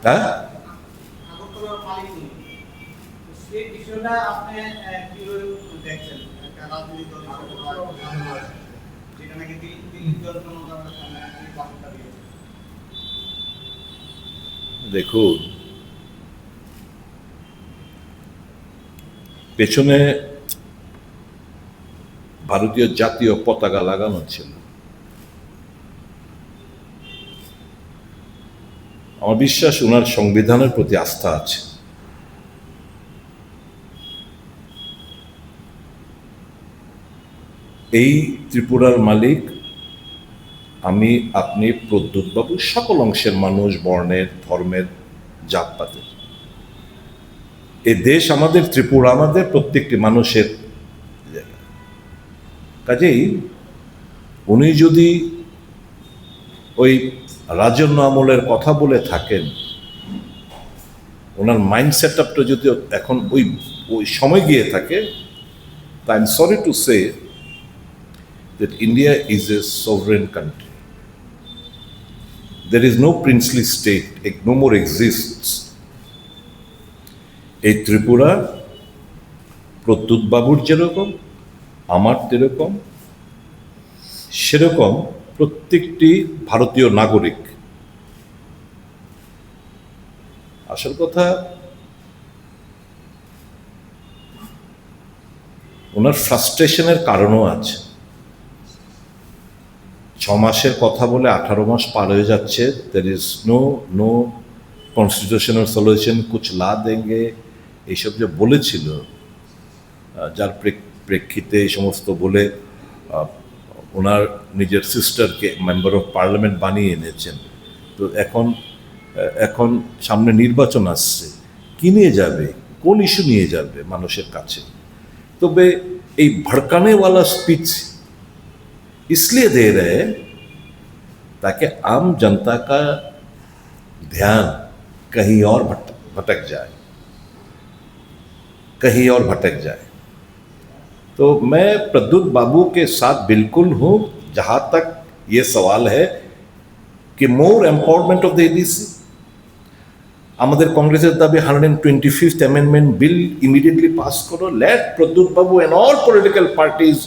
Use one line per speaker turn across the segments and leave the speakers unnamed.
হ্যাঁ,
আগরতলার মালিক উনি। তো সেই বিষয়টা আপনি কিভাবে দেখছেন? একটা রাজনৈতিক দল হিসেবে বা যেটা নাকি দিল্লির জনগণের সামনে এই বার্তা দিয়েছে।
দেখুন, পেছনে ভারতীয় জাতীয় পতাকা লাগানো ছিল। আমার বিশ্বাস ওনার সংবিধানের প্রতি আস্থা আছে। এই ত্রিপুরার মালিক আমি, আপনি, প্রদ্যুৎবাবু, সকল অংশের মানুষ, বর্ণের, ধর্মের, জাতপাতের। এ দেশ আমাদের, ত্রিপুরা আমাদের, প্রত্যেকটি মানুষের জায়গা। কাজেই উনি যদি ওই রাজন্য আমলের কথা বলে থাকেন, ওনার মাইন্ড সেট আপটা যদি এখন ওই ওই সময় গিয়ে থাকে, I am sorry to say that India is a sovereign country. There is no princely state, it no more exists. এই ত্রিপুরা প্রদ্যুৎ বাবুর যেরকম, আমার যেরকম, সেরকম প্রত্যেকটি ভারতীয় নাগরিক। আসল কথা, ওনার ফ্রাস্ট্রেশনের কারণও আছে। 6 মাসের কথা বলে 18 মাস পার হয়ে যাচ্ছে। There is no constitutional solution, কুছ লা দেঙ্গে, এইসব যে বলেছিল, যার প্রেক্ষিতে এই সমস্ত বলে ওনার নিজের সিস্টারকে মেম্বার অফ পার্লামেন্ট বানিয়ে এনেছেন। তো এখন সামনে নির্বাচন আসছে, কি নিয়ে যাবে, কোন ইস্যু নিয়ে যাবে মানুষের কাছে? তবে এই ভড়কানেওয়ালা স্পিচ इसलिए दे रहे हैं ताकि आम जनता का ध्यान कहीं और भटक जाए, कहीं और भटक जाए। तो मैं प्रद्युत बाबू के साथ बिल्कुल हूं जहां तक ये सवाल है कि मोर एम्पावरमेंट ऑफ द एडीसी। আমাদের কংগ্রেসের দাবি 125th amendment bill immediately pass করো। Late Pradyut Babu and all political parties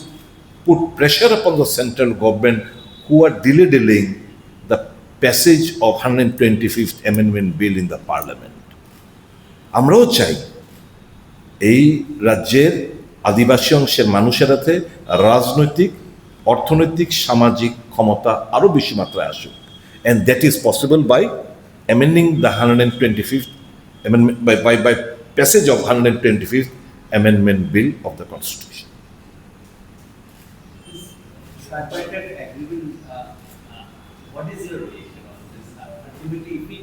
put pressure upon the central government who are delaying the passage of 125th amendment bill in the parliament. আমরাও চাই এই রাজ্যের আদিবাসী অংশের মানুষের হাতে রাজনৈতিক, অর্থনৈতিক, সামাজিক ক্ষমতা আরো বেশি মাত্রায় আসুক, and that is possible by amending the 125th amendment, by passage of 125th amendment bill of the constitution.
Tripartite agreement, what is your reaction on this? Ultimately, if we